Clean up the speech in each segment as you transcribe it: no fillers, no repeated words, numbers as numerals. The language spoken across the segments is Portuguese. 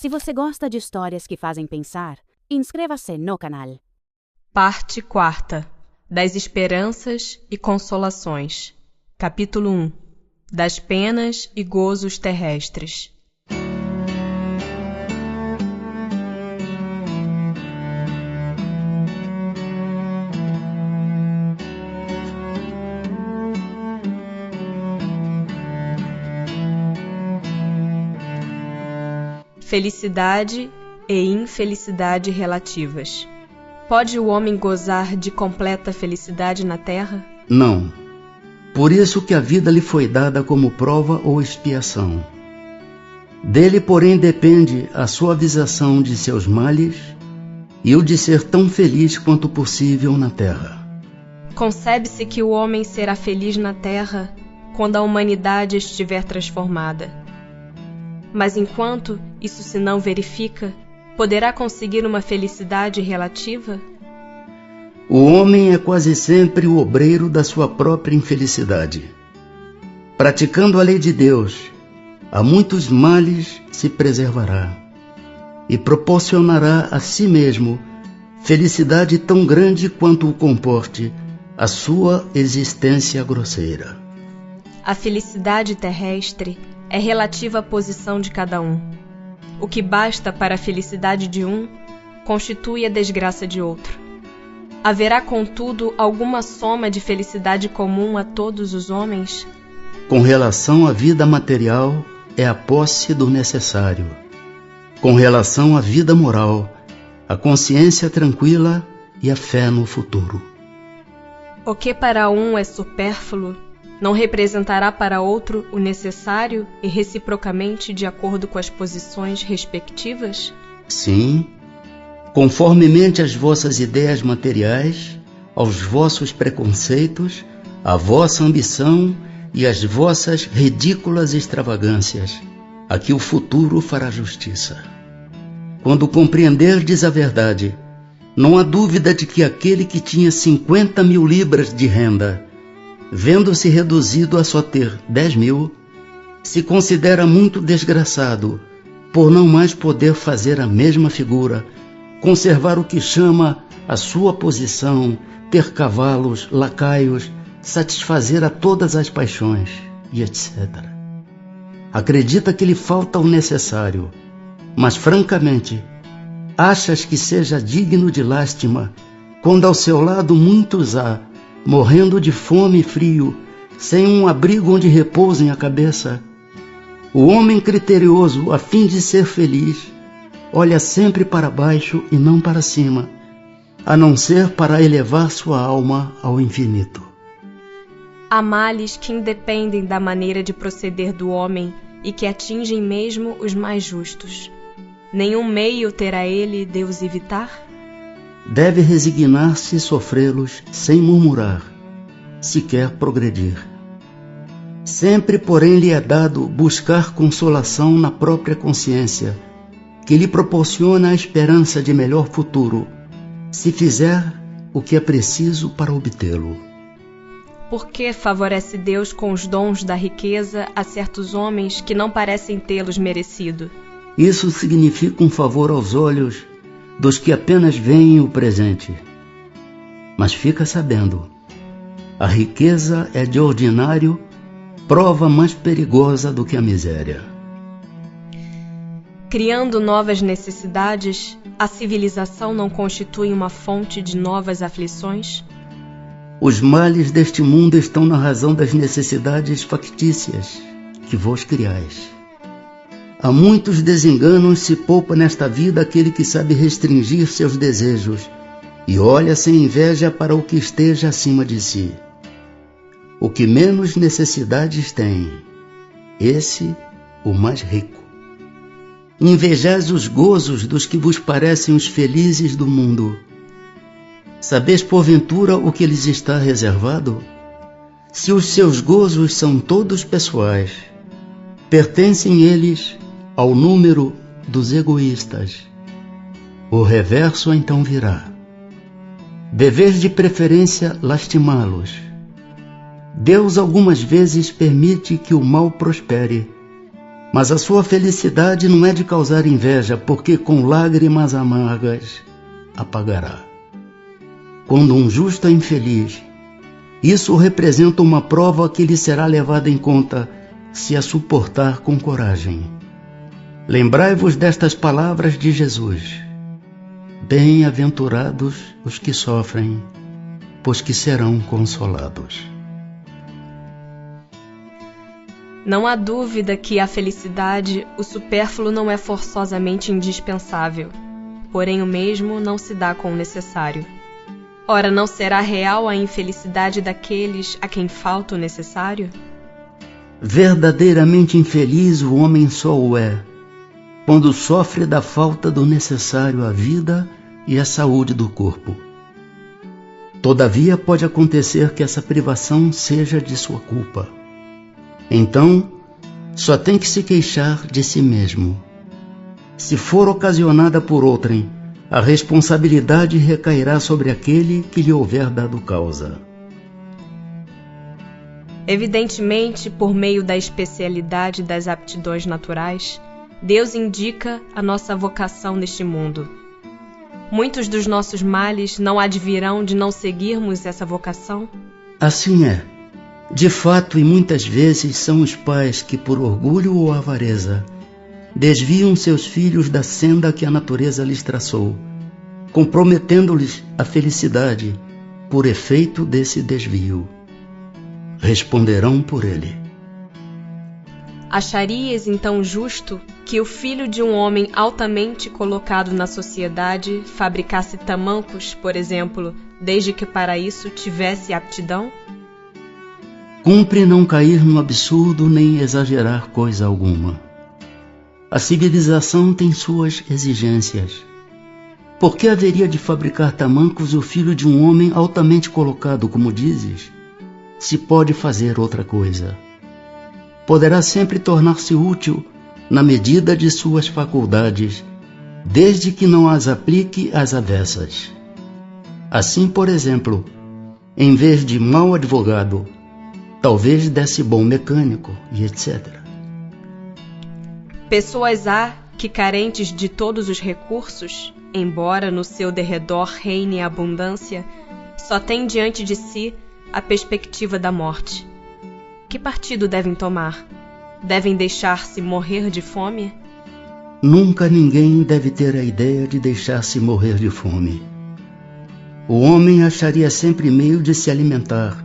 Se você gosta de histórias que fazem pensar, inscreva-se no canal. Parte 4. Das esperanças e consolações. Capítulo 1. Das penas e gozos terrestres. Felicidade e infelicidade relativas. Pode o homem gozar de completa felicidade na terra? Não. Por isso que a vida lhe foi dada como prova ou expiação. Dele, porém, depende a suavização de seus males e o de ser tão feliz quanto possível na terra. Concebe-se que o homem será feliz na terra quando a humanidade estiver transformada. Mas enquanto isso se não verifica, poderá conseguir uma felicidade relativa? O homem é quase sempre o obreiro da sua própria infelicidade. Praticando a lei de Deus, a muitos males se preservará e proporcionará a si mesmo felicidade tão grande quanto o comporte a sua existência grosseira. A felicidade terrestre é relativa à posição de cada um. O que basta para a felicidade de um constitui a desgraça de outro. Haverá, contudo, alguma soma de felicidade comum a todos os homens? Com relação à vida material, é a posse do necessário. Com relação à vida moral, a consciência tranquila e a fé no futuro. O que para um é supérfluo, não representará para outro o necessário e reciprocamente de acordo com as posições respectivas? Sim, conformemente às vossas ideias materiais, aos vossos preconceitos, à vossa ambição e às vossas ridículas extravagâncias, a que o futuro fará justiça. Quando compreenderdes a verdade, não há dúvida de que aquele que tinha 50.000 libras de renda, vendo-se reduzido a só ter 10.000, se considera muito desgraçado por não mais poder fazer a mesma figura, conservar o que chama a sua posição, ter cavalos, lacaios, satisfazer a todas as paixões, e etc. Acredita que lhe falta o necessário, mas francamente, achas que seja digno de lástima quando ao seu lado muitos há, morrendo de fome e frio, sem um abrigo onde repousem a cabeça? O homem criterioso, a fim de ser feliz, olha sempre para baixo e não para cima, a não ser para elevar sua alma ao infinito. Há males que independem da maneira de proceder do homem e que atingem mesmo os mais justos. Nenhum meio terá ele de os evitar? Deve resignar-se e sofrê-los sem murmurar, se quer progredir. Sempre, porém, lhe é dado buscar consolação na própria consciência, que lhe proporciona a esperança de melhor futuro, se fizer o que é preciso para obtê-lo. Por que favorece Deus com os dons da riqueza a certos homens que não parecem tê-los merecido? Isso significa um favor aos olhos dos que apenas veem o presente. Mas fica sabendo, a riqueza é de ordinário prova mais perigosa do que a miséria. Criando novas necessidades, a civilização não constitui uma fonte de novas aflições? Os males deste mundo estão na razão das necessidades factícias que vós criais. A muitos desenganos se poupa nesta vida aquele que sabe restringir seus desejos e olha sem inveja para o que esteja acima de si. O que menos necessidades tem, esse o mais rico. Invejais os gozos dos que vos parecem os felizes do mundo. Sabeis porventura o que lhes está reservado? Se os seus gozos são todos pessoais, pertencem eles ao número dos egoístas. O reverso então virá. Deveis de preferência lastimá-los. Deus algumas vezes permite que o mal prospere, Mas a sua felicidade não é de causar inveja, porque com lágrimas amargas apagará. Quando um justo é infeliz, isso representa uma prova que lhe será levada em conta se a suportar com coragem. Lembrai-vos destas palavras de Jesus: bem-aventurados os que sofrem, pois que serão consolados. Não há dúvida que à felicidade o supérfluo não é forçosamente indispensável, porém o mesmo não se dá com o necessário. Ora, não será real a infelicidade daqueles a quem falta o necessário? Verdadeiramente infeliz o homem só o é quando sofre da falta do necessário à vida e à saúde do corpo. Todavia pode acontecer que essa privação seja de sua culpa. Então, só tem que se queixar de si mesmo. Se for ocasionada por outrem, a responsabilidade recairá sobre aquele que lhe houver dado causa. Evidentemente, por meio da especialidade das aptidões naturais, Deus indica a nossa vocação neste mundo. Muitos dos nossos males não advirão de não seguirmos essa vocação? Assim é. De fato, e muitas vezes são os pais que, por orgulho ou avareza, desviam seus filhos da senda que a natureza lhes traçou, comprometendo-lhes a felicidade por efeito desse desvio. Responderão por ele. Acharias então justo que o filho de um homem altamente colocado na sociedade fabricasse tamancos, por exemplo, desde que para isso tivesse aptidão? Cumpre não cair no absurdo nem exagerar coisa alguma. A civilização tem suas exigências. Por que haveria de fabricar tamancos o filho de um homem altamente colocado, como dizes, se pode fazer outra coisa? Poderá sempre tornar-se útil na medida de suas faculdades, desde que não as aplique às avessas. Assim, por exemplo, em vez de mau advogado, talvez desse bom mecânico e etc. Pessoas há que, carentes de todos os recursos, embora no seu derredor reine a abundância, só têm diante de si a perspectiva da morte. Que partido devem tomar? Devem deixar-se morrer de fome? Nunca ninguém deve ter a ideia de deixar-se morrer de fome. O homem acharia sempre meio de se alimentar,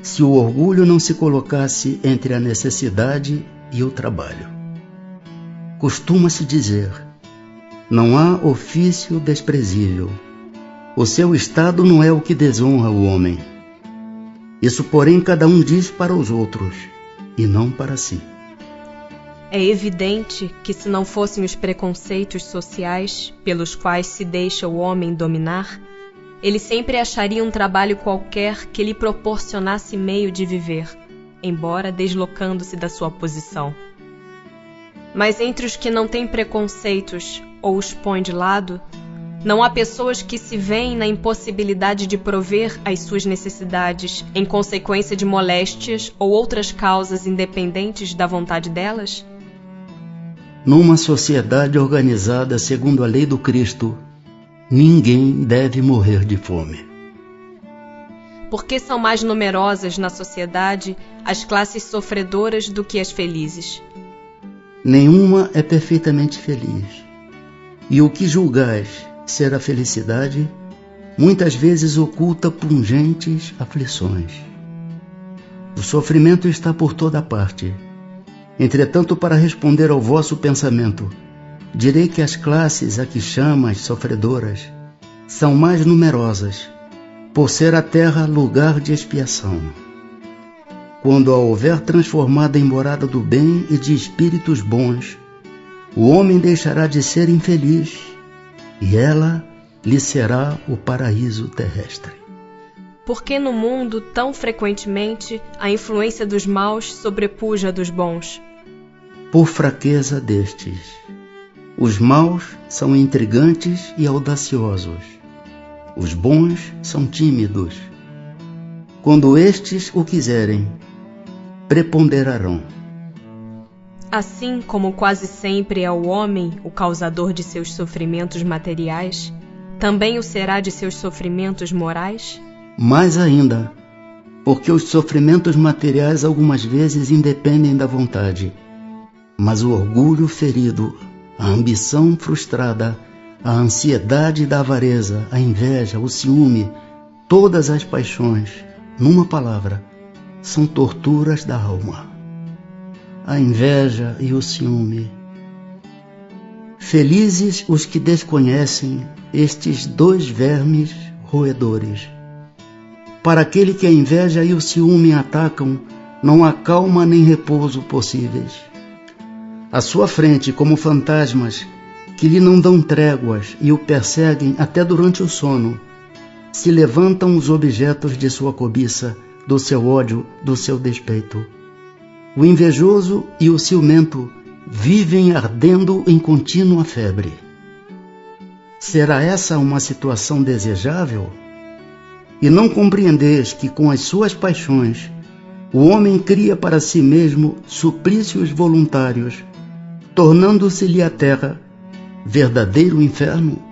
se o orgulho não se colocasse entre a necessidade e o trabalho. Costuma-se dizer: não há ofício desprezível. O seu estado não é o que desonra o homem. Isso, porém, cada um diz para os outros, e não para si. É evidente que, se não fossem os preconceitos sociais pelos quais se deixa o homem dominar, ele sempre acharia um trabalho qualquer que lhe proporcionasse meio de viver, embora deslocando-se da sua posição. Mas entre os que não têm preconceitos ou os põem de lado, não há pessoas que se veem na impossibilidade de prover as suas necessidades em consequência de moléstias ou outras causas independentes da vontade delas? Numa sociedade organizada segundo a lei do Cristo, ninguém deve morrer de fome. Porque são mais numerosas na sociedade as classes sofredoras do que as felizes. Nenhuma é perfeitamente feliz. E o que julgais ser a felicidade, muitas vezes oculta pungentes aflições. O sofrimento está por toda parte. Entretanto, para responder ao vosso pensamento, direi que as classes a que chamas sofredoras são mais numerosas, por ser a terra lugar de expiação. Quando a houver transformada em morada do bem e de espíritos bons, o homem deixará de ser infeliz, e ela lhe será o paraíso terrestre. Por que no mundo, tão frequentemente, a influência dos maus sobrepuja a dos bons? Por fraqueza destes. Os maus são intrigantes e audaciosos. Os bons são tímidos. Quando estes o quiserem, preponderarão. Assim como quase sempre é o homem o causador de seus sofrimentos materiais, também o será de seus sofrimentos morais? Mais ainda, porque os sofrimentos materiais algumas vezes independem da vontade, mas o orgulho ferido, a ambição frustrada, a ansiedade da avareza, a inveja, o ciúme, todas as paixões, numa palavra, são torturas da alma. A inveja e o ciúme. Felizes os que desconhecem estes dois vermes roedores. Para aquele que a inveja e o ciúme atacam, não há calma nem repouso possíveis. À sua frente, como fantasmas, que lhe não dão tréguas e o perseguem até durante o sono, se levantam os objetos de sua cobiça, do seu ódio, do seu despeito. O invejoso e o ciumento vivem ardendo em contínua febre. Será essa uma situação desejável? E não compreendeis que com as suas paixões o homem cria para si mesmo suplícios voluntários, tornando-se-lhe a terra verdadeiro inferno?